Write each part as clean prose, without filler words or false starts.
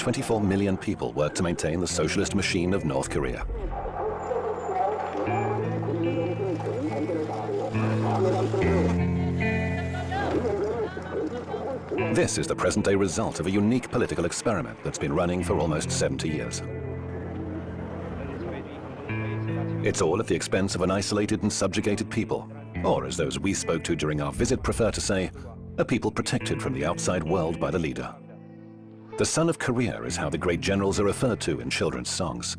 24 million people work to maintain the socialist machine of North Korea. This is the present-day result of a unique political experiment that's been running for almost 70 years. It's all at the expense of an isolated and subjugated people, or as those we spoke to during our visit prefer to say, a people protected from the outside world by the leader. The son of Korea is how the great generals are referred to in children's songs.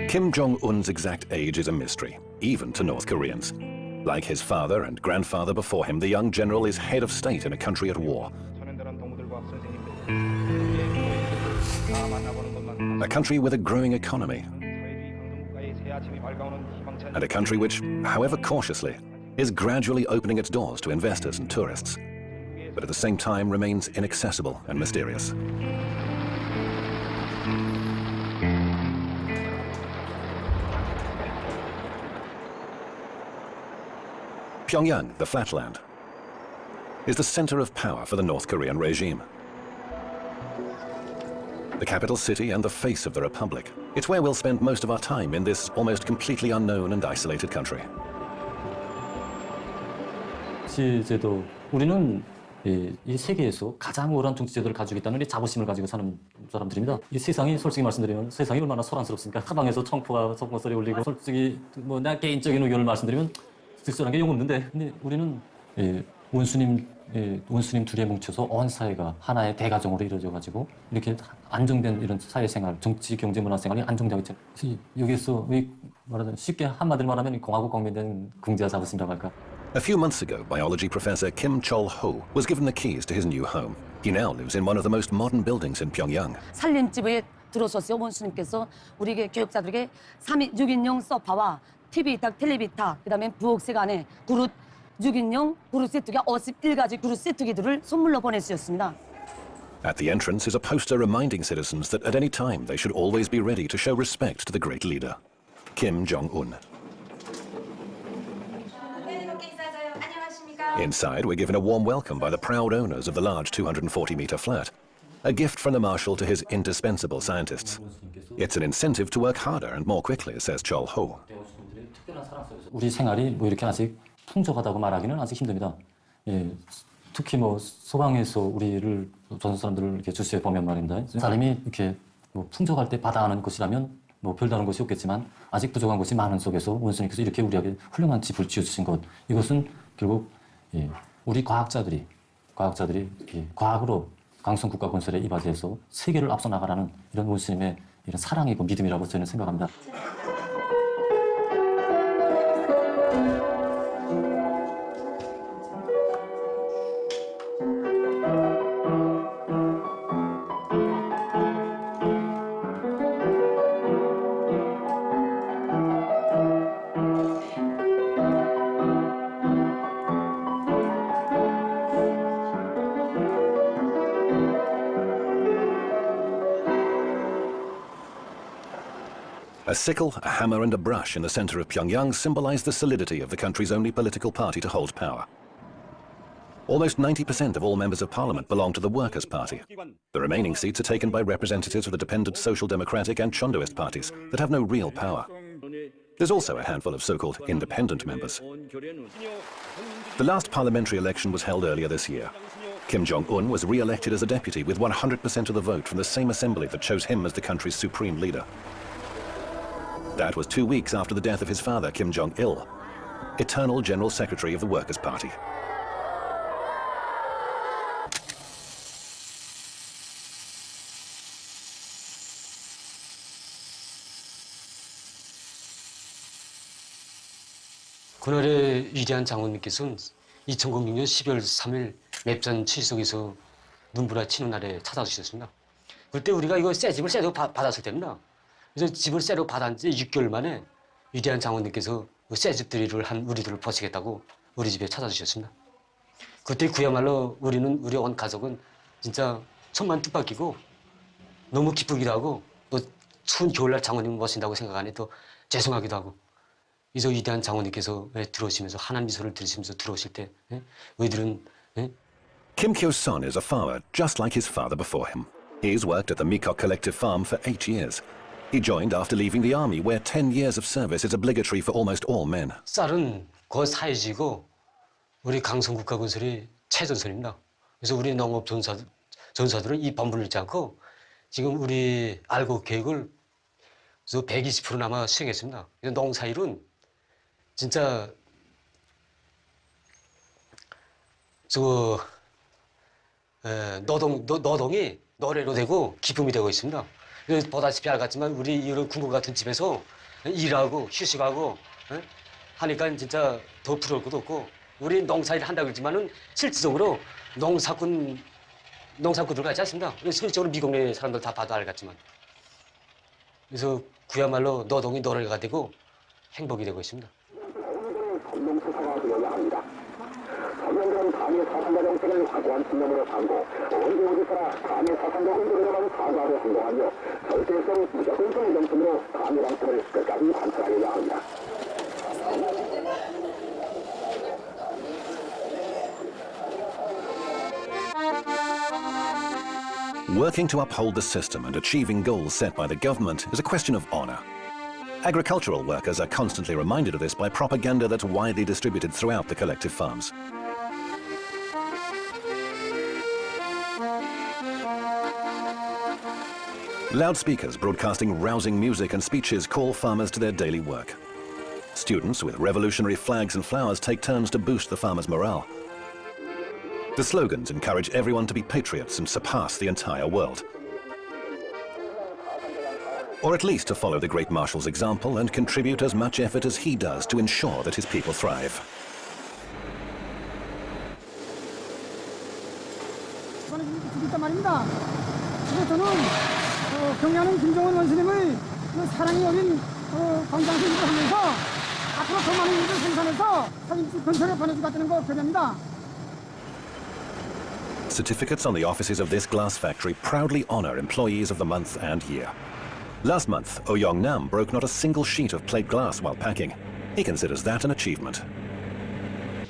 Kim Jong-un's exact age is a mystery, even to North Koreans. Like his father and grandfather before him, the young general is head of state in a country at war. A country with a growing economy. And a country which, however cautiously, is gradually opening its doors to investors and tourists, but at the same time remains inaccessible and mysterious. Pyongyang, the flatland, is the center of power for the North Korean regime. The capital city and the face of the republic. It's where we'll spend most of our time in this almost completely unknown and isolated country. 정치제도, 우리는 이 세계에서 가장 오랜 정치제도를 가지고 있다는 이 자부심을 가지고 사는 사람들입니다. 이 세상이 솔직히 말씀드리면 세상이 얼마나 소란스럽습니까? 사방에서 청포가 소리 울리고 솔직히 뭐 나 개인적인 의견을 말씀드리면 특별한 게 용 없는데, 근데 우리는 원수님 둘이 뭉쳐서 온 사회가 하나의 대가정으로 이루어져 가지고 이렇게 안정된 이런 사회생활, 정치, 경제, 문화 생활이 안정되고 있잖아요. 여기에서 말하자면 쉽게 한마디로 말하면 공화국 국민된 긍지와 자부심이라고 할까. A few months ago, biology professor Kim Chol-ho was given the keys to his new home. He now lives in one of the most modern buildings in Pyongyang. 살림집에 들어섰어요. 원수님께서 우리 교육자들에게 6인용 소파와 TV탁, 텔레비탁, 그다음에 부엌 안에 그릇 6인용 그릇 세트기가 51가지 그릇 세트기들을 선물로 보내주셨습니다. At the entrance is a poster reminding citizens that at any time they should always be ready to show respect to the great leader, Kim Jong-un. Inside, we're given a warm welcome by the proud owners of the large 240-meter flat, a gift from the marshal to his indispensable scientists. It's an incentive to work harder and more quickly, says Chol-ho. 우리 생활이 뭐 이렇게 아직 풍족하다고 말하기는 아직 힘듭니다. 예, 특히 뭐 소방에서 우리를 조선 사람들을 이렇게 주시해 보면 말입니다. 사람이 이렇게 뭐 풍족할 때 받아가는 것이라면 뭐 별다른 것이 없겠지만 아직 부족한 것이 많은 속에서 원수님께서 이렇게 우리에게 훌륭한 집을 지어주신 것, 이것은 결국 우리 과학자들이 과학으로 강성 국가 건설에 이바지해서 세계를 앞서 나가라는 이런 원수님의 이런 사랑이고 믿음이라고 저는 생각합니다. A sickle, a hammer and a brush in the center of Pyongyang symbolize the solidity of the country's only political party to hold power. Almost 90% of all members of parliament belong to the Workers' Party. The remaining seats are taken by representatives of the dependent Social Democratic and Chondoist parties that have no real power. There's also a handful of so-called independent members. The last parliamentary election was held earlier this year. Kim Jong-un was re-elected as a deputy with 100% of the vote from the same assembly that chose him as the country's supreme leader. That was 2 weeks after the death of his father, Kim Jong-il, eternal General Secretary of the Workers' Party. 그날의 위대한 장군님께서는 2006년 12월 3일 맵산 칠성에서 눈보라 치는 날에 찾아주셨습니다. 그때 우리가 이거 새 집을 새로 받았을 때입니다. 그래서 집을 새로 받은 지 6개월 만에 위대한 장군님께서 새 집들이를 한 우리들을 보시겠다고 우리 집에 찾아주셨습니다. 그때 그야말로 우리 온 가족은 진짜 천만 뜻밖이고 너무 기쁘기도 하고 또 추운 겨울날 장군님 모신다고 생각하니 또 죄송하기도 하고 이저 위대한 장군님께서 들어오시면서 환한 미소를 들으시면서 들어오실 때 우리들은 예? Kim Kyo-son is a farmer just like his father before him. He's worked at the Mikok Collective Farm for 8 years. He joined after leaving the army, where 10 years of service is obligatory for almost all men. 쌀은 거 사회지고 우리 강성국가건설이 최전선입니다. 그래서 우리 농업 전사들은 이 법문을 잊지 않고 지금 우리 알고 계획을 120%나마 수행했습니다. 그래서 농사일은 진짜 노동이 노래로 되고 기쁨이 되고 있습니다. 그래서 보다시피 알겠지만 우리 이런 군국 같은 집에서 일하고 휴식하고 하니까 진짜 더 부러울 것도 없고 우리 농사일 한다고 그러지만은 실질적으로 농사꾼들 같지 않습니다. 실질적으로 미국 내 사람들 다 봐도 알겠지만 그래서 그야말로 노동이 노래가 되고 행복이 되고 있습니다. 서명들은 감히 사상가 정책을 확고한 신념으로 삼고 언제 어디서나 감히 사상가 운동에만 사과하려 행동하며 절대성 무조건성의 정신으로 감히 방침을 끝까지 관철하려야 합니다. Working to uphold the system and achieving goals set by the government is a question of honor. Agricultural workers are constantly reminded of this by propaganda that's widely distributed throughout the collective farms. Loudspeakers broadcasting rousing music and speeches call farmers to their daily work. Students with revolutionary flags and flowers take turns to boost the farmers' morale. The slogans encourage everyone to be patriots and surpass the entire world. Or at least to follow the great Marshal's example and contribute as much effort as he does to ensure that his people thrive. 있단 말입니다. 그래서 저는 경례하는 김정은 원수님의 사랑이 어린 광장에서 일을 하면서 앞으로 더 많은 일을 생산해서 사진 건설에 보내주겠다는 거 결의합니다. Certificates on the offices of this glass factory proudly honor employees of the month and year. Last month, Oh Young-nam broke not a single sheet of plate glass while packing. He considers that an achievement.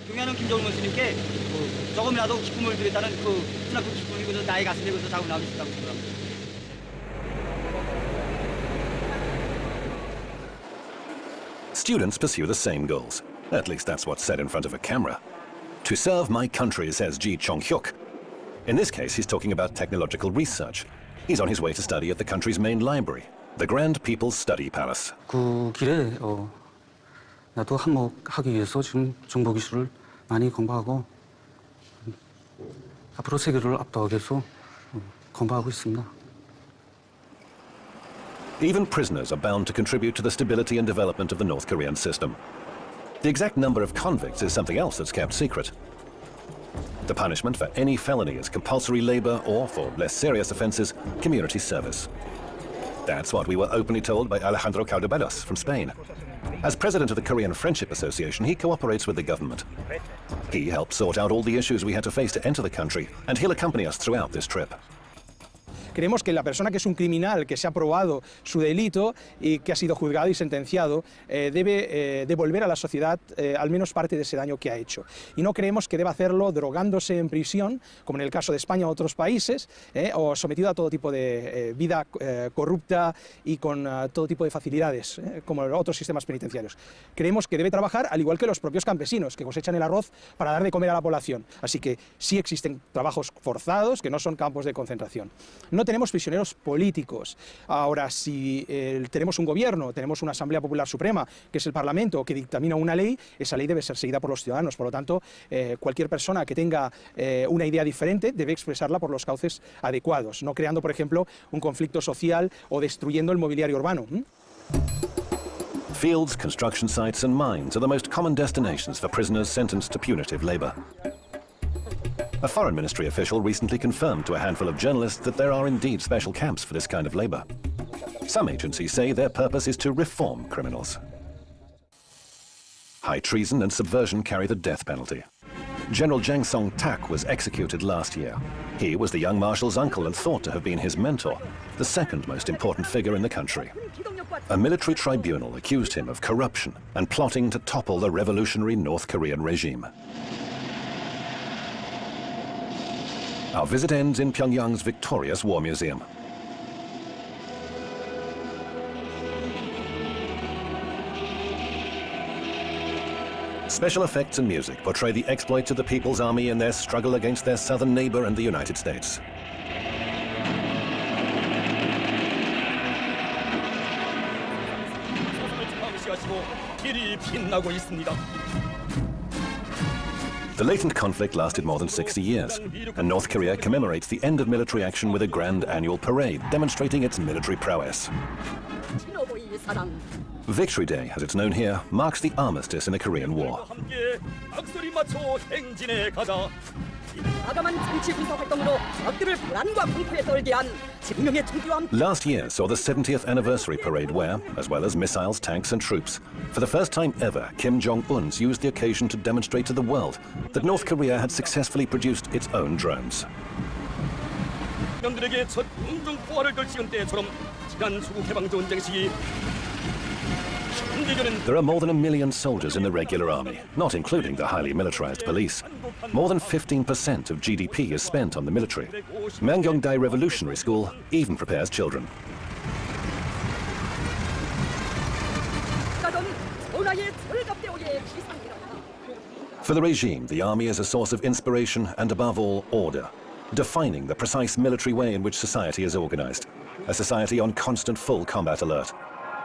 경례하는 김정은 원수님께 조금이라도 기쁨을 드렸다는 그 기쁨이 나의 가슴에 자꾸 남을 수 있다고 생각합니다. Students pursue the same goals. At least that's what's said in front of a camera. To serve my country, says Ji Chong-hyuk. In this case, he's talking about technological research. He's on his way to study at the country's main library, the Grand People's Study Palace. 그 길에 나도 한몫하기 위해서 지금 정보 기술을 많이 공부하고 앞으로 세계를 압도하기 위해서 공부하고 있습니다. Even prisoners are bound to contribute to the stability and development of the North Korean system. The exact number of convicts is something else that's kept secret. The punishment for any felony is compulsory labor or, for less serious offenses, community service. That's what we were openly told by Alejandro Caldebelos from Spain. As president of the Korean Friendship Association, he cooperates with the government. He helped sort out all the issues we had to face to enter the country, and he'll accompany us throughout this trip. Creemos que la persona que es un criminal, que se ha probado su delito y que ha sido juzgado y sentenciado, debe devolver a la sociedad al menos parte de ese daño que ha hecho. Y no creemos que deba hacerlo drogándose en prisión, como en el caso de España o otros países, o sometido a todo tipo de vida corrupta y con todo tipo de facilidades, como otros sistemas penitenciarios. Creemos que debe trabajar al igual que los propios campesinos, que cosechan el arroz para dar de comer a la población. Así que sí existen trabajos forzados, que no son campos de concentración. No tenemos prisioneros políticos. Ahora, si tenemos un gobierno, tenemos una Asamblea Popular Suprema, que es el Parlamento, que dictamina una ley, esa ley debe ser seguida por los ciudadanos. Por lo tanto, cualquier persona que tenga una idea diferente debe expresarla por los cauces adecuados, no creando, por ejemplo, un conflicto social o destruyendo el mobiliario urbano. Fields, construction sites and mines are the most common destinations for prisoners sentenced to punitive labor. A foreign ministry official recently confirmed to a handful of journalists that there are indeed special camps for this kind of labor. Some agencies say their purpose is to reform criminals. High treason and subversion carry the death penalty. General Jang Song-tak was executed last year. He was the young marshal's uncle and thought to have been his mentor, the second most important figure in the country. A military tribunal accused him of corruption and plotting to topple the revolutionary North Korean regime. Our visit ends in Pyongyang's victorious War Museum. Special effects and music portray the exploits of the People's Army in their struggle against their southern neighbor and the United States. The latent conflict lasted more than 60 years, and North Korea commemorates the end of military action with a grand annual parade demonstrating its military prowess. Victory Day, as it's known here, marks the armistice in the Korean War. Last year saw the 70th anniversary parade where, as well as missiles, tanks and troops, for the first time ever, Kim Jong-un used the occasion to demonstrate to the world that North Korea had successfully produced its own drones. There are more than 1 million soldiers in the regular army, not including the highly militarized police. More than 15% of GDP is spent on the military. Mangyongdae Revolutionary School even prepares children. For the regime, the army is a source of inspiration and, above all, order, defining the precise military way in which society is organized, a society on constant full combat alert.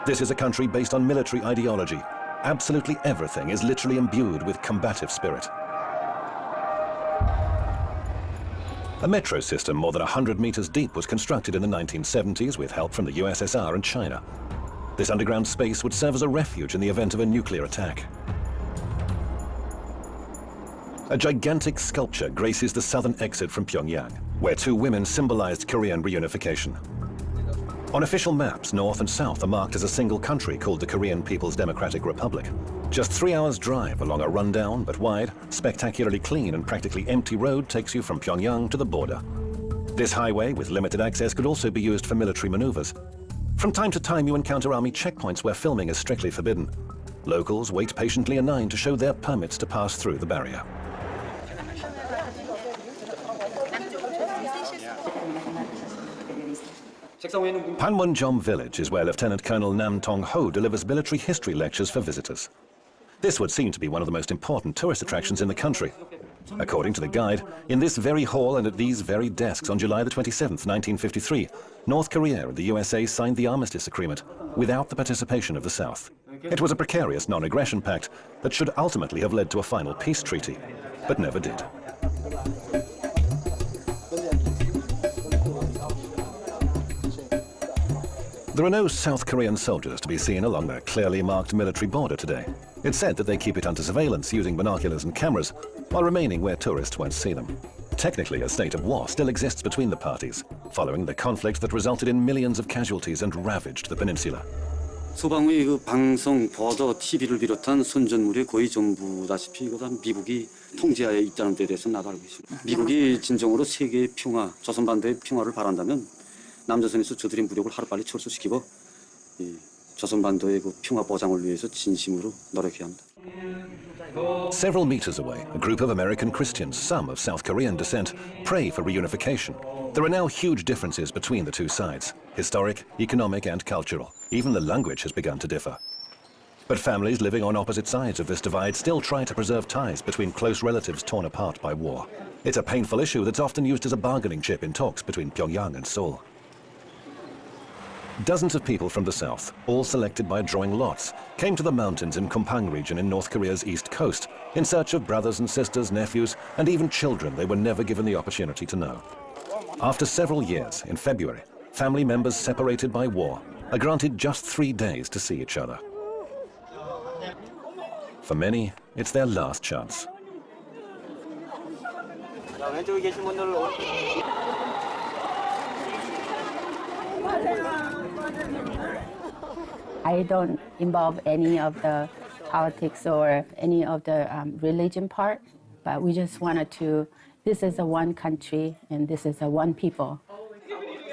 This is a country based on military ideology. Absolutely everything is literally imbued with combative spirit. A metro system more than 100 meters deep was constructed in the 1970s with help from the USSR and China. This underground space would serve as a refuge in the event of a nuclear attack. A gigantic sculpture graces the southern exit from Pyongyang, where two women symbolized Korean reunification. On official maps, North and South are marked as a single country called the Korean People's Democratic Republic. Just 3 hours' drive along a rundown but wide, spectacularly clean and practically empty road takes you from Pyongyang to the border. This highway, with limited access, could also be used for military maneuvers. From time to time, you encounter army checkpoints where filming is strictly forbidden. Locals wait patiently in line to show their permits to pass through the barrier. Panmunjom village is where Lieutenant Colonel Nam Tong-ho delivers military history lectures for visitors. This would seem to be one of the most important tourist attractions in the country. According to the guide, in this very hall and at these very desks on July the 27th, 1953, North Korea and the USA signed the Armistice Agreement without the participation of the South. It was a precarious non-aggression pact that should ultimately have led to a final peace treaty, but never did. There are no South Korean soldiers to be seen along the clearly marked military border today. It's said that they keep it under surveillance using binoculars and cameras, while remaining where tourists won't see them. Technically, a state of war still exists between the parties, following the conflict that resulted in millions of casualties and ravaged the peninsula. 소방의 그 방송, 버더, TV를 비롯한 선전물이 거의 전부다시피 미국이 통제하에 있다는 데 대해서 나도 알고 있습니다. 미국이 진정으로 세계의 평화, 조선반도의 평화를 바란다면 남조선에서 저들의 무력을 하루빨리 철수시키고 조선반도의 그 평화 보장을 위해서 진심으로 노력해야 합니다. Several meters away, a group of American Christians, some of South Korean descent, pray for reunification. There are now huge differences between the two sides, historic, economic and cultural. Even the language has begun to differ. But families living on opposite sides of this divide still try to preserve ties between close relatives torn apart by war. It's a painful issue that's often used as a bargaining chip in talks between Pyongyang and Seoul. Dozens of people from the south, all selected by drawing lots, came to the mountains in Kumpang region in North Korea's east coast in search of brothers and sisters, nephews, and even children they were never given the opportunity to know. After several years, in February, family members separated by war are granted just 3 days to see each other. For many, it's their last chance. I don't involve any of the politics or any of the religion part, but we just wanted to, this is a one country and this is a one people.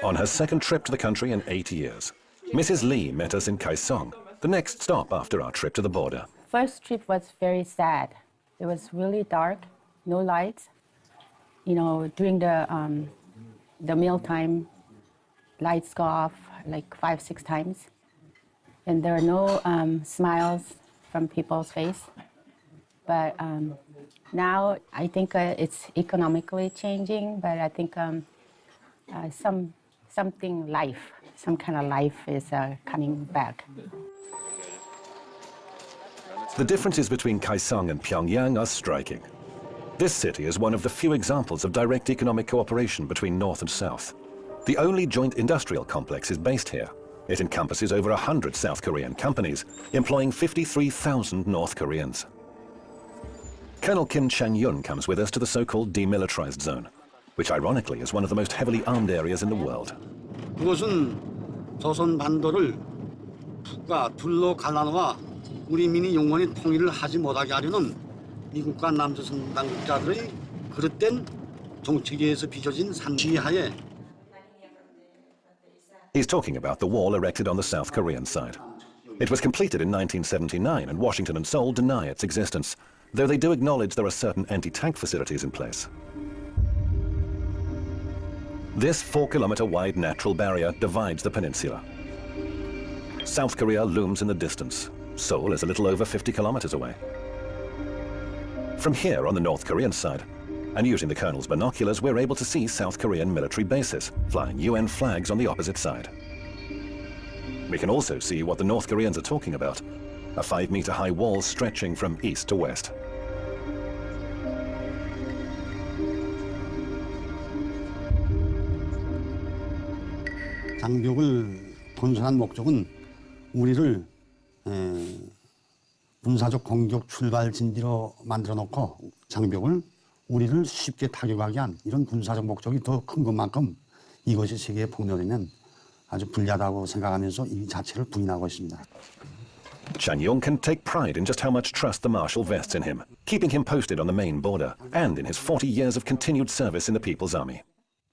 On her second trip to the country in 8 years, Mrs. Lee met us in Kaesong, the next stop after our trip to the border. First trip was very sad. It was really dark, no lights, you know, during the meal time, lights go off like 5-6 times, and there are no smiles from people's face. But now I think it's economically changing, but I think some kind of life is coming back. The differences between Kaesong and Pyongyang are striking. This city is one of the few examples of direct economic cooperation between North and South. The only joint industrial complex is based here. It encompasses over 100 South Korean companies, employing 53,000 North Koreans. Colonel Kim Chang-yun comes with us to the so-called demilitarized zone, which ironically is one of the most heavily armed areas in the world. 그것은 조선 반도를 북과 둘로 갈라놓아 우리 민이 영원히 통일을 하지 못하게 하려는 미국과 남조선 당국자들의 그릇된 정책에서 빚어진 산비하에. He's talking about the wall erected on the South Korean side. It was completed in 1979, and Washington and Seoul deny its existence, though they do acknowledge there are certain anti-tank facilities in place. This 4-kilometer-wide natural barrier divides the peninsula. South Korea looms in the distance. Seoul is a little over 50 kilometers away. From here on the North Korean side, and using the Colonel's binoculars, we're able to see South Korean military bases, flying UN flags on the opposite side. We can also see what the North Koreans are talking about, a 5-meter-high wall stretching from east to west. 장벽을 건설한 목적은 우리를 군사적 공격 출발 진지로 만들어 놓고 장벽을 우리를 쉽게 타격하게 한 이런 군사적 목적이 더 큰 것만큼 이것이 세계에 폭로되면 아주 불리하다고 생각하면서 이 자체를 부인하고 있습니다. Chang-yun can take pride in just how much trust the Marshal vests in him, keeping him posted on the main border and in his 40 years of continued service in the People's Army.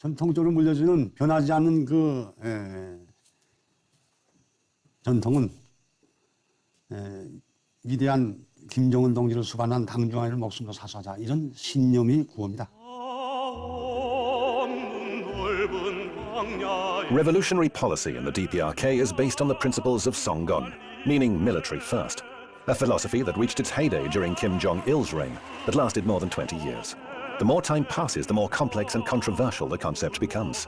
전통적으로 물려주는 변하지 않는 그 전통은 위대한 김정은 동지를 수반한 당중앙을 목숨으로 사수하자 이런 신념이 구호입니다. Revolutionary policy in the DPRK is based on the principles of Songgon, meaning military first, a philosophy that reached its heyday during Kim Jong-il's reign, but lasted more than 20 years. The more time passes, the more complex and controversial the concept becomes.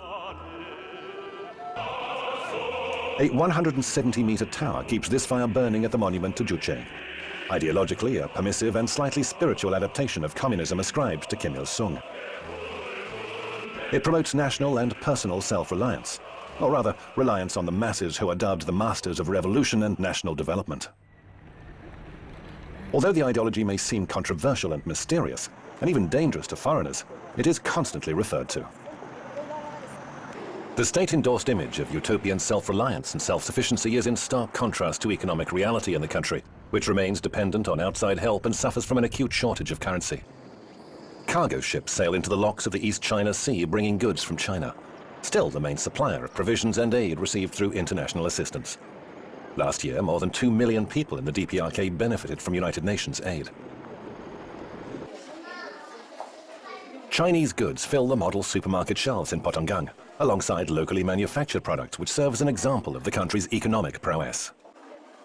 A 170-meter tower keeps this fire burning at the monument to Juche, ideologically a permissive and slightly spiritual adaptation of communism ascribed to Kim Il-sung. It promotes national and personal self-reliance, or rather, reliance on the masses who are dubbed the masters of revolution and national development. Although the ideology may seem controversial and mysterious, and even dangerous to foreigners, it is constantly referred to. The state-endorsed image of utopian self-reliance and self-sufficiency is in stark contrast to economic reality in the country, which remains dependent on outside help and suffers from an acute shortage of currency. Cargo ships sail into the locks of the East China Sea, bringing goods from China, still the main supplier of provisions and aid received through international assistance. Last year, more than 2 million people in the DPRK benefited from United Nations aid. Chinese goods fill the model supermarket shelves in Potonggang, alongside locally manufactured products, which serve as an example of the country's economic prowess.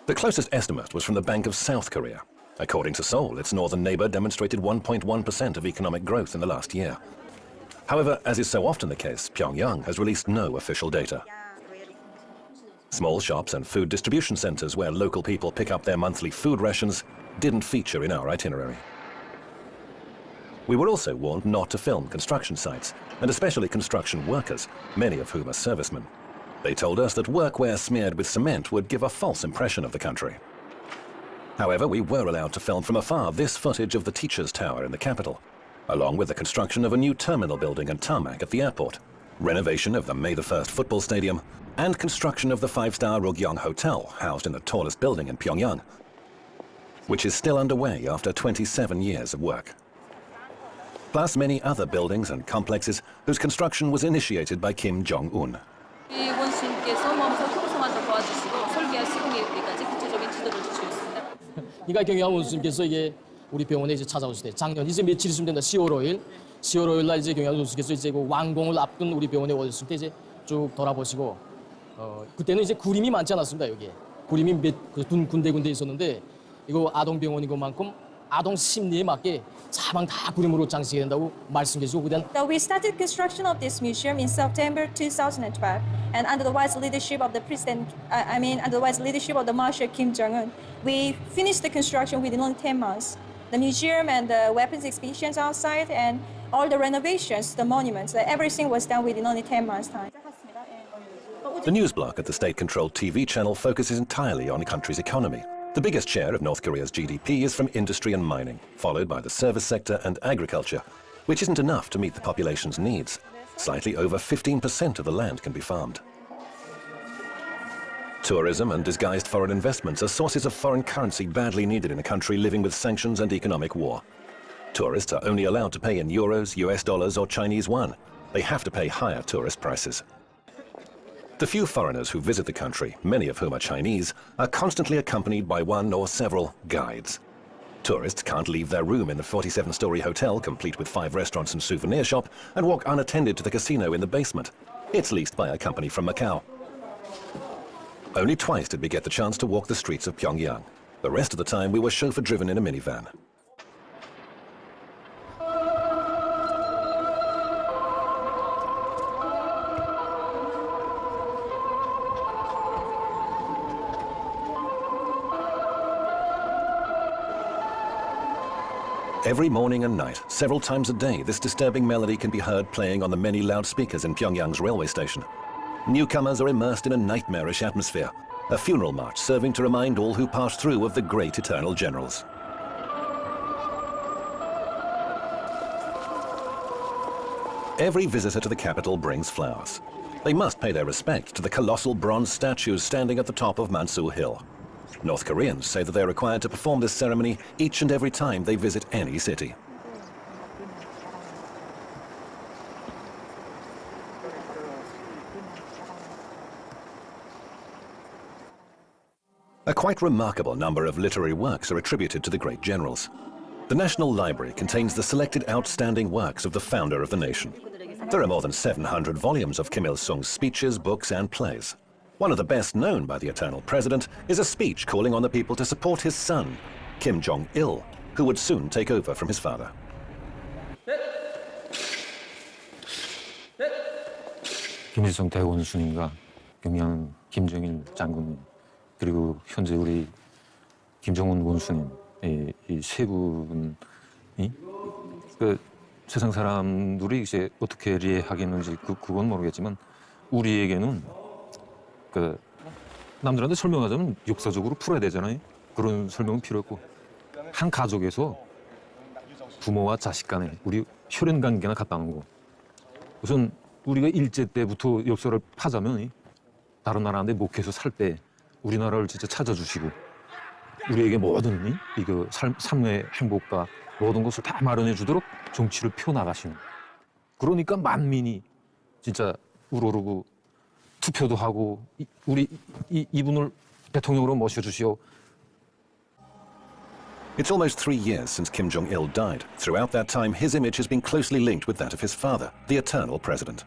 The closest estimate was from the Bank of South Korea. According to Seoul, its northern neighbor demonstrated 1.1% of economic growth in the last year. However, as is so often the case, Pyongyang has released no official data. Small shops and food distribution centers where local people pick up their monthly food rations didn't feature in our itinerary. We were also warned not to film construction sites, and especially construction workers, many of whom are servicemen. They told us that workwear smeared with cement would give a false impression of the country. However, we were allowed to film from afar this footage of the Teachers' Tower in the capital, along with the construction of a new terminal building and tarmac at the airport, renovation of the May the 1st football stadium, and construction of the 5-star Rugyong Hotel, housed in the tallest building in Pyongyang, which is still underway after 27 years of work. Plus many other buildings and complexes whose construction was initiated by Kim Jong-un. 그러니까 경영 원수님께서 이게 우리 병원에 이제 찾아오실 때 작년 이제 며칠 있으면 된다. 10월 5일 10월 5일 날 이제 경영 선수께서 이제 그 완공을 앞둔 우리 병원에 오셨을 때 이제 쭉 돌아보시고 그때는 이제 구림이 많지 않았습니다. 여기에 구림이 몇 군데 있었는데 이거 아동 병원인 것만큼 아동 심리에 맞게 사방 다 구림으로 장식해야 된다고 말씀해주시고 그다음. So we started construction of this museum in September 2012, and under the wise leadership of the president, under the wise leadership of the Marshal Kim Jong-un, we finished the construction within only 10 months. The museum and the weapons exhibitions outside, and all the renovations, the monuments, everything was done within only 10 months' time. The news block at the state-controlled TV channel focuses entirely on the country's economy. The biggest share of North Korea's GDP is from industry and mining, followed by the service sector and agriculture, which isn't enough to meet the population's needs. Slightly over 15% of the land can be farmed. Tourism and disguised foreign investments are sources of foreign currency badly needed in a country living with sanctions and economic war. Tourists are only allowed to pay in euros, US dollars or Chinese yuan. They have to pay higher tourist prices. The few foreigners who visit the country, many of whom are Chinese, are constantly accompanied by one or several guides. Tourists can't leave their room in the 47-story hotel, complete with 5 restaurants and souvenir shop, and walk unattended to the casino in the basement. It's leased by a company from Macau. Only twice did we get the chance to walk the streets of Pyongyang. The rest of the time we were chauffeur-driven in a minivan. Every morning and night, several times a day, this disturbing melody can be heard playing on the many loudspeakers in Pyongyang's railway station. Newcomers are immersed in a nightmarish atmosphere, a funeral march serving to remind all who pass through of the great eternal generals. Every visitor to the capital brings flowers. They must pay their respect to the colossal bronze statues standing at the top of Mansu Hill. North Koreans say that they're required to perform this ceremony each and every time they visit any city. A quite remarkable number of literary works are attributed to the great generals. The National Library contains the selected outstanding works of the founder of the nation. There are more than 700 volumes of Kim Il-sung's speeches, books and plays. One of the best known by the eternal president is a speech calling on the people to support his son, Kim Jong-il, who would soon take over from his father. 김일성 대원수님과 경양 김정일 장군님 그리고 현재 우리 김정은 원수님 이 세 분이 그 세상 사람들이 이제 어떻게 이해하겠는지 그건 모르겠지만 우리에게는 그 남들한테 설명하자면 역사적으로 풀어야 되잖아요. 그런 설명은 필요 없고 한 가족에서 부모와 자식 간에 우리 혈연 관계나 같다는 거. 우선 우리가 일제 때부터 역사를 파자면 다른 나라한테 목해서 살 때 우리나라를 진짜 찾아주시고 우리에게 모든 이거 삶의 행복과 모든 것을 다 마련해 주도록 정치를 펴나가시는. 그러니까 만민이 진짜 우러르고 투표도 하고 우리 이분을 대통령으로 모셔주시오. It's almost 3 years since Kim Jong-il died. Throughout that time, his image has been closely linked with that of his father, the eternal president.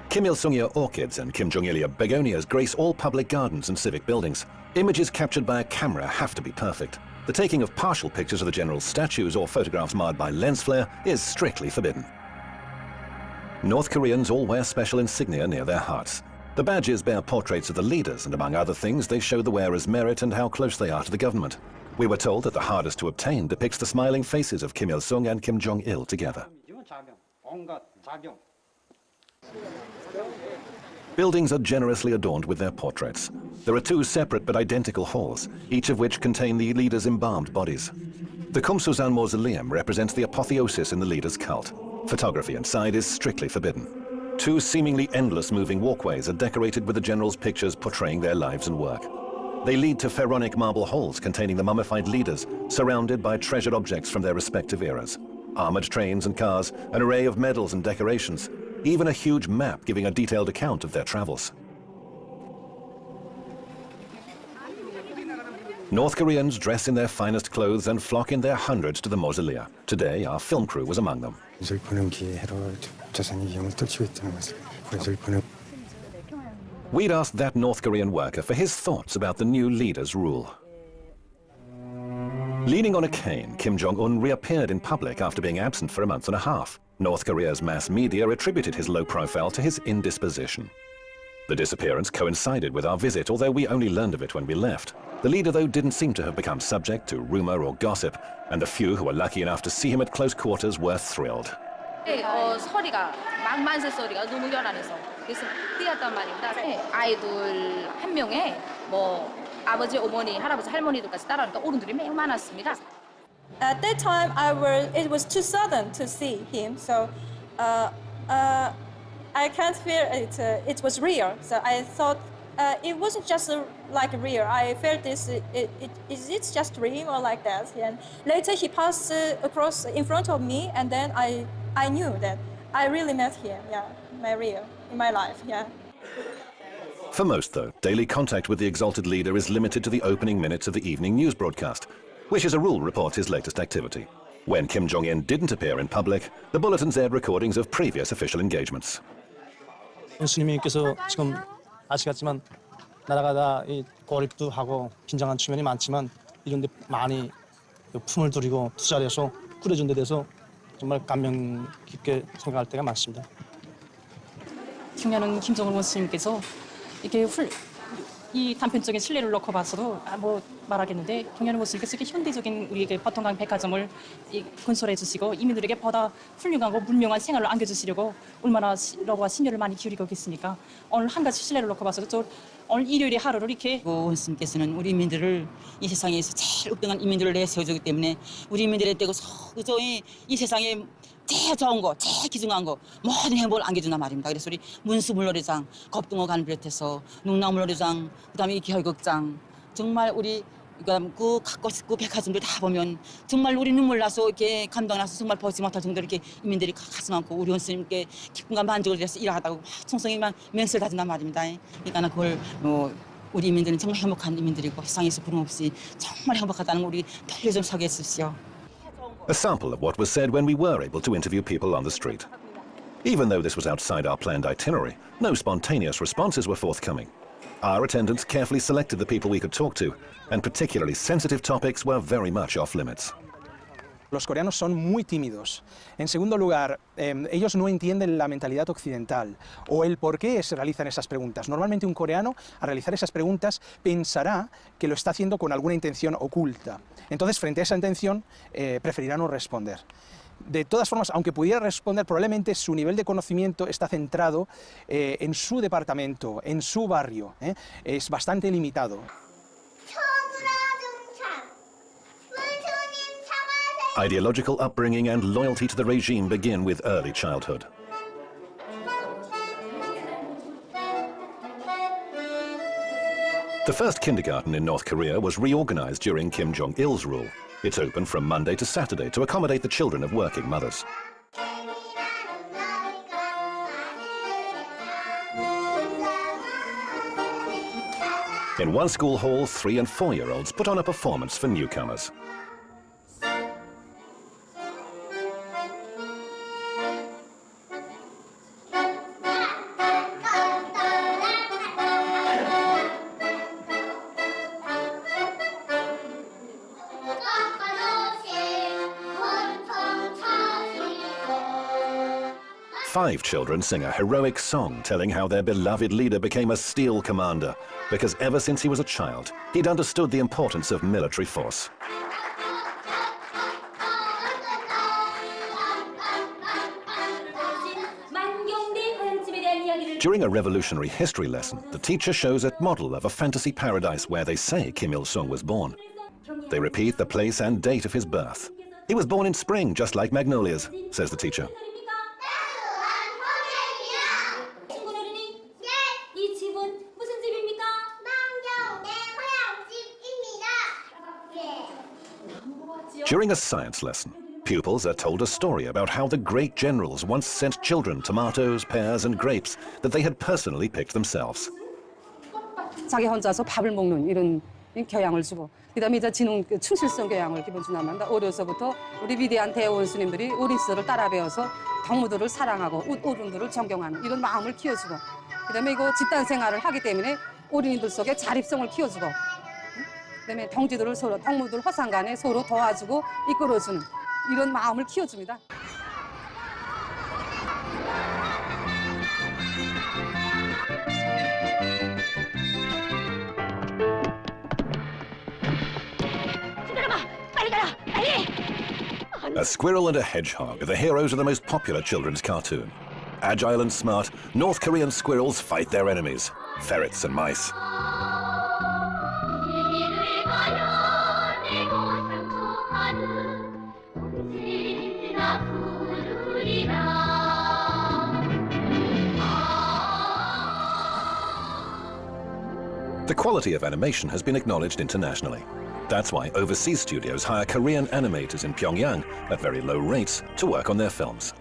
Kim Il-sung orchids and Kim Jong-il begonias grace all public gardens and civic buildings. Images captured by a camera have to be perfect. The taking of partial pictures of the general's statues or photographs marred by lens flare is strictly forbidden. North Koreans all wear special insignia near their hearts. The badges bear portraits of the leaders, and among other things, they show the wearer's merit and how close they are to the government. We were told that the hardest to obtain depicts the smiling faces of Kim Il-sung and Kim Jong-il together. Buildings are generously adorned with their portraits. There are 2 separate but identical halls, each of which contain the leaders' embalmed bodies. The Kumsusan Mausoleum represents the apotheosis in the leader's cult. Photography inside is strictly forbidden. 2 seemingly endless moving walkways are decorated with the generals' pictures portraying their lives and work. They lead to pharaonic marble halls containing the mummified leaders, surrounded by treasured objects from their respective eras. Armored trains and cars, an array of medals and decorations, even a huge map giving a detailed account of their travels. North Koreans dress in their finest clothes and flock in their hundreds to the mausolea. Today, our film crew was among them. 슬프는 기회로 조선이 위험을 떨치고 있다는 것을 슬프는. We'd asked that North Korean worker for his thoughts about the new leader's rule. Leaning on a cane, Kim Jong-un reappeared in public after being absent for a month and a half. North Korea's mass media attributed his low profile to his indisposition. The disappearance coincided with our visit, although we only learned of it when we left. The leader, though, didn't seem to have become subject to rumor or gossip, and the few who were lucky enough to see him at close quarters were thrilled. 소리가 망만세 소리가 너무 연안해서 그래서 뛰었단 말입니다. 아이돌 한 명에 뭐 아버지, 어머니, 할아버지, 할머니들까지 따라오니까 어른들이 매우 많았습니다. At that time, it was too sudden to see him, so I can't feel it was real. So I thought it wasn't just like real. I felt this. Is it just dream or like that? And later he passed across in front of me, and then I knew that I really met him. Yeah, in my life. Yeah. For most, though, daily contact with the exalted leader is limited to the opening minutes of the evening news broadcast, which as a rule reports his latest activity. When Kim Jong-un didn't appear in public, the bulletins aired recordings of previous official engagements. 원수님께서 지금 아시겠지만 나라가 다 고립도 하고 긴장한 측면이 많지만 이런 데 많이 품을 들이고 투자를 해서 꾸려준 데 대해서 정말 감명 깊게 생각할 때가 많습니다. 경야는 김정은 원수님께서 이렇게 이 단편적인 실내를 놓고 봐서도 뭐 말하겠는데 경야는 원수님께서 이렇게 현대적인 우리 버튼강 백화점을 건설해 주시고 이민들에게 보다 훌륭하고 문명한 생활을 안겨주시려고 얼마나 러브와 심혈을 많이 기울이고 계시니까 오늘 한 가지 실내를 놓고 봐서도 저 오늘 일요일에 하루를 이렇게 원수님께서는 우리 인민들을 이 세상에서 제일 읍등한 인민들을 내세워주기 때문에 우리 인민들에 떼고 서서히 이 세상에 제일 좋은 거, 제일 귀중한 거 모든 행복을 안겨준단 말입니다. 그래서 우리 문수물놀이장, 겁등어관 비롯해서 농락물놀이장, 그다음에 이 기혈극장 정말 우리 그 갖고 싶고 백화점들 다 보면 정말 우리 눈물 나서 이렇게 감동나서 정말 보지 못할 정도로 이렇게 인민들이 가슴 많고 우리 원수님께 기쁨과 만족을 위해서 일하다고 충성이만 맹세를 다진단 말입니다. 그러니까 그걸 우리 인민들은 정말 행복한 인민들이고 세상에서 부름 없이 정말 행복하다는 걸 우리 빨리 좀 소개해 주십시오. A sample of what was said when we were able to interview people on the street. Even though this was outside our planned itinerary, no spontaneous responses were forthcoming. Our attendants carefully selected the people we could talk to, and particularly sensitive topics were very much off limits. Los coreanos son muy tímidos. En segundo lugar, ellos no entienden la mentalidad occidental o el por qué se realizan esas preguntas. Normalmente un coreano, al realizar esas preguntas, pensará que lo está haciendo con alguna intención oculta. Entonces, frente a esa intención, preferirá no responder. De todas formas, aunque pudiera responder, probablemente su nivel de conocimiento está centrado en su departamento, en su barrio. Es bastante limitado. Ideological upbringing and loyalty to the regime begin with early childhood. The first kindergarten in North Korea was reorganized during Kim Jong-il's rule. It's open from Monday to Saturday to accommodate the children of working mothers. In one school hall, 3- and 4-year-olds put on a performance for newcomers. Five children sing a heroic song telling how their beloved leader became a steel commander because ever since he was a child, he'd understood the importance of military force. During a revolutionary history lesson, the teacher shows a model of a fantasy paradise where they say Kim Il-sung was born. They repeat the place and date of his birth. He was born in spring, just like magnolias, says the teacher. During a science lesson, pupils are told a story about how the great generals once sent children tomatoes, pears, and grapes that they had personally picked themselves. 자기 혼자서 밥을 먹는 이런 교양을 주고 그다음에 이제 지능 충실성 교양을 기본 주나 합니다. 어려서부터 우리 위대한 대원스님들이 어린 시절을 따라 배워서 동무들을 사랑하고 어른들을 존경하는 이런 마음을 키워주고 그다음에 이거 집단 생활을 하기 때문에 어린이들 속에 자립성을 키워주고 그다음에 동지들을 서로 동무들 화상간에 서로 도와주고 이끌어주는 이런 마음을 키워줍니다. A squirrel and a hedgehog are the heroes of the most popular children's cartoon. Agile and smart, North Korean squirrels fight their enemies, ferrets and mice. The quality of animation has been acknowledged internationally. That's why overseas studios hire Korean animators in Pyongyang at very low rates to work on their films.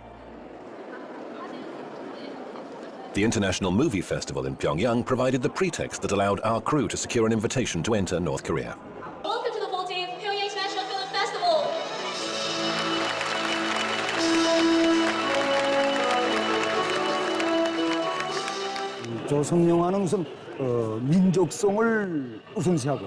The International Movie Festival in Pyongyang provided the pretext that allowed our crew to secure an invitation to enter North Korea. Welcome to the 14th Pyongyang International Film Festival. 조선 영화는 우선 민족성을 우선시하고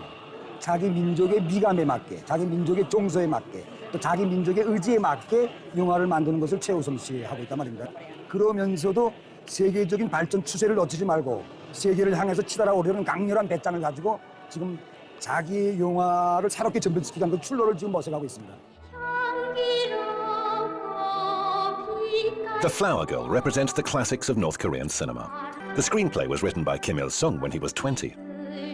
자기 민족의 미감에 맞게, 자기 민족의 정서에 맞게, 또 자기 민족의 의지에 맞게 영화를 만드는 것을 최우선시하고 있단 말입니다. 그러면서도 세계적인 발전 추세를 놓치지 말고 세계를 향해서 치달아오려는 강렬한 배짱을 가지고 지금 자기 영화를 새롭게 전변시키기 위한 출로를 지금 모색하고 있습니다. The Flower Girl represents the classics of North Korean cinema. The screenplay was written by Kim Il-sung when he was 20.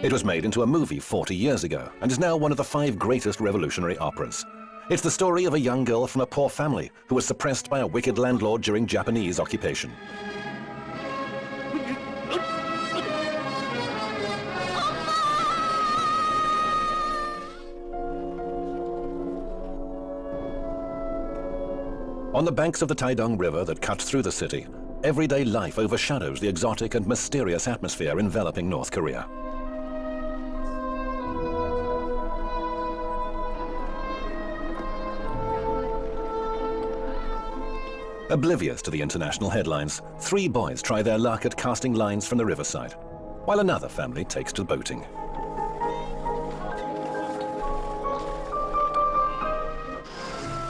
It was made into a movie 40 years ago and is now one of the 5 greatest revolutionary operas. It's the story of a young girl from a poor family who was suppressed by a wicked landlord during Japanese occupation. On the banks of the Taedong River that cuts through the city, everyday life overshadows the exotic and mysterious atmosphere enveloping North Korea. Oblivious to the international headlines, 3 boys try their luck at casting lines from the riverside, while another family takes to boating.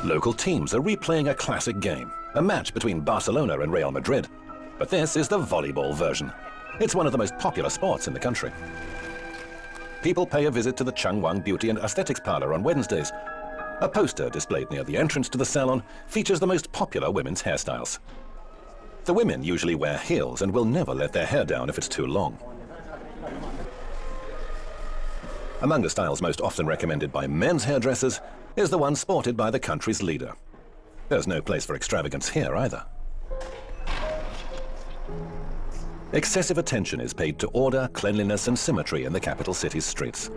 Local teams are replaying a classic game, a match between Barcelona and Real Madrid. But this is the volleyball version. It's one of the most popular sports in the country. People pay a visit to the Changwon Beauty and Aesthetics Parlor on Wednesdays. A poster displayed near the entrance to the salon features the most popular women's hairstyles. The women usually wear heels and will never let their hair down if it's too long. Among the styles most often recommended by men's hairdressers is the one sported by the country's leader. There's no place for extravagance here either. Excessive attention is paid to order, cleanliness and symmetry in the capital city's streets.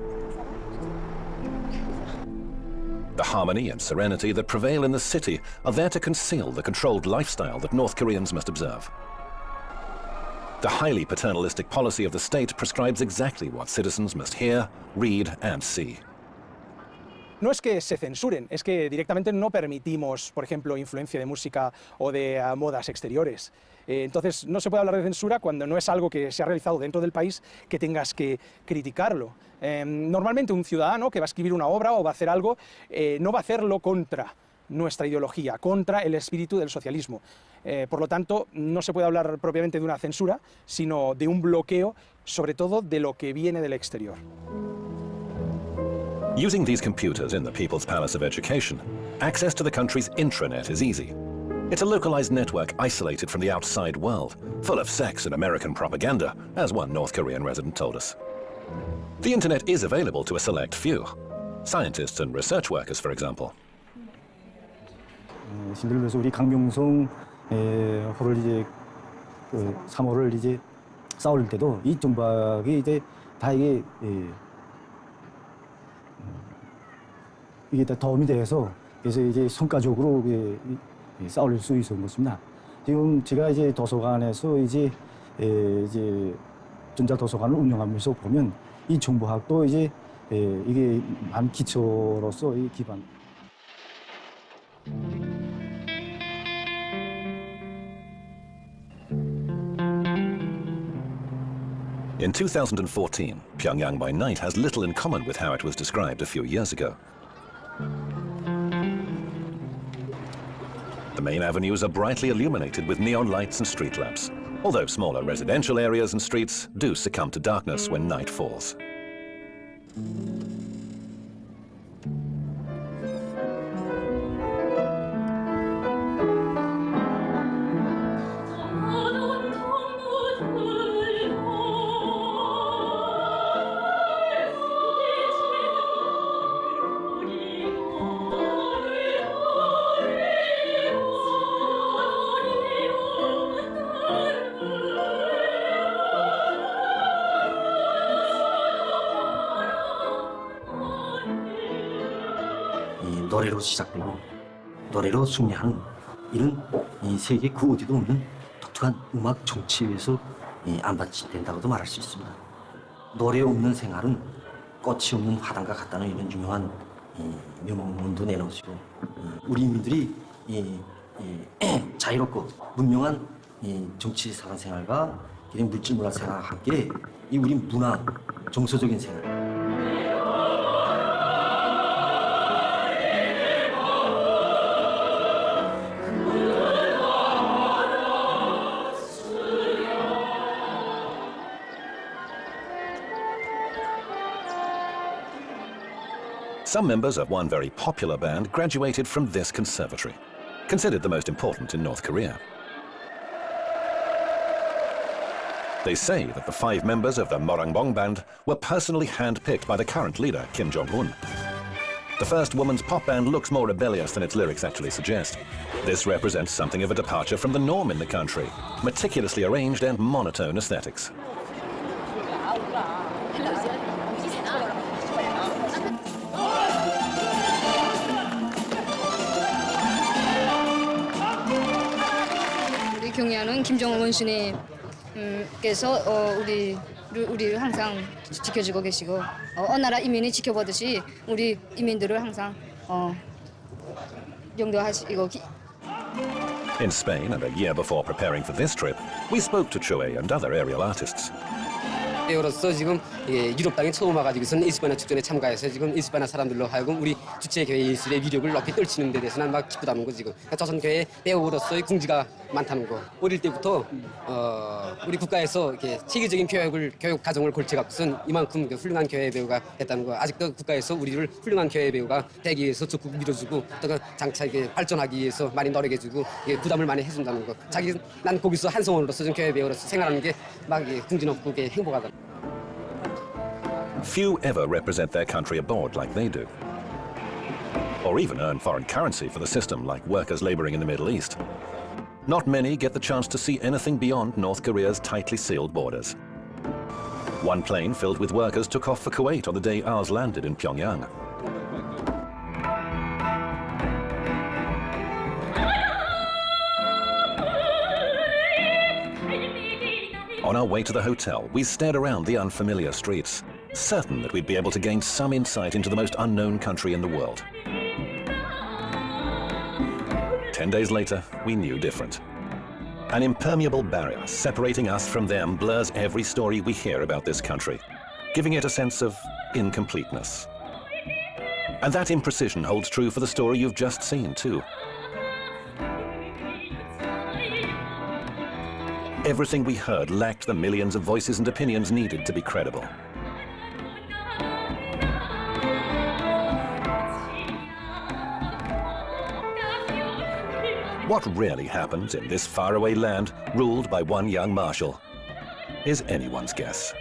The harmony and serenity that prevail in the city are there to conceal the controlled lifestyle that North Koreans must observe. The highly paternalistic policy of the state prescribes exactly what citizens must hear, read and see. No es que se censuren, es que directamente no permitimos, por ejemplo, influencia de música o de modas exteriores. Entonces, no se puede hablar de censura cuando no es algo que se ha realizado dentro del país que tengas que criticarlo. Normalmente un ciudadano que va a escribir una obra o va a hacer algo, no va a hacerlo contra nuestra ideología, contra el espíritu del socialismo. Por lo tanto, no se puede hablar propiamente de una censura, sino de un bloqueo, sobre todo de lo que viene del exterior. Using these computers in the People's Palace of Education, access to the country's intranet is easy. It's a localized network isolated from the outside world, full of sex and American propaganda, as one North Korean resident told us. The internet is available to a select few, scientists and research workers, for example. 예를 들어서 우리 강병성 호를 이제 3호를 이제 싸울 때도 이 정박이 이제 다 이게 다 도움이 돼서 그래서 이제 성과적으로 싸울 수 있었던 것입니다. 지금 제가 이제 도서관에서 이제 전자 도서관을 운영하면서 보면 이 정보학도 이제 이게 한 기초로서 이 기반. In 2014, Pyongyang by night has little in common with how it was described a few years ago. The main avenues are brightly illuminated with neon lights and street lamps, although smaller residential areas and streets do succumb to darkness when night falls. 노래로 시작되고 노래로 승리하는 이런 이 세계 그 어디도 없는 독특한 음악 정치에서 안받침된다고도 말할 수 있습니다. 노래 없는 생활은 꽃이 없는 화단과 같다는 이런 유명한 묘목문도 내놓으시고 우리 인민들이 자유롭고 문명한 정치 사관 생활과 이런 물질 문화 생활과 함께 이 우리 문화 정서적인 생활. Some members of one very popular band graduated from this conservatory, considered the most important in North Korea. They say that the 5 members of the Morangbong band were personally handpicked by the current leader, Kim Jong-un. The first woman's pop band looks more rebellious than its lyrics actually suggest. This represents something of a departure from the norm in the country, meticulously arranged and monotone aesthetics. 경애하는 김정은 원수님께서 우리를 항상 지켜주고 계시고 어느 나라 이민이 지켜보듯이 우리 이민들을 항상 용도하시고. In Spain, and a year before preparing for this trip, we spoke to Chue and other aerial artists. 배우로서 지금 유럽 땅에 처음 와가지고선 이스파냐 축전에 참가해서 지금 이스파냐 사람들로 하여금 우리 주체 교회 예술의 위력을 높이 떨치는 데 대해서는 막 기쁘다는 거 지금. 조선 교회 배우로서의 궁지가 많다는 거. 어릴 때부터 우리 국가에서 이렇게 체계적인 교육 과정을 걸쳐 갖고선 이만큼 훌륭한 교회 배우가 됐다는 거. 아직도 국가에서 우리를 훌륭한 교회 배우가 되기 위해서 적극 밀어주고 또 장차 발전하기 위해서 많이 노력해주고 부담을 많이 해준다는 거. 난 거기서 한 성원으로서 좀 교회 배우로서 생활하는 게 막 궁지높고 행복하다. Few ever represent their country abroad like they do, or even earn foreign currency for the system like workers laboring in the Middle East. Not many get the chance to see anything beyond North Korea's tightly sealed borders. One plane filled with workers took off for Kuwait on the day ours landed in Pyongyang. On our way to the hotel, we stared around the unfamiliar streets, certain that we'd be able to gain some insight into the most unknown country in the world. 10 days later, we knew different. An impermeable barrier separating us from them blurs every story we hear about this country, giving it a sense of incompleteness. And that imprecision holds true for the story you've just seen, too. Everything we heard lacked the millions of voices and opinions needed to be credible. What really happens in this faraway land ruled by one young marshal is anyone's guess.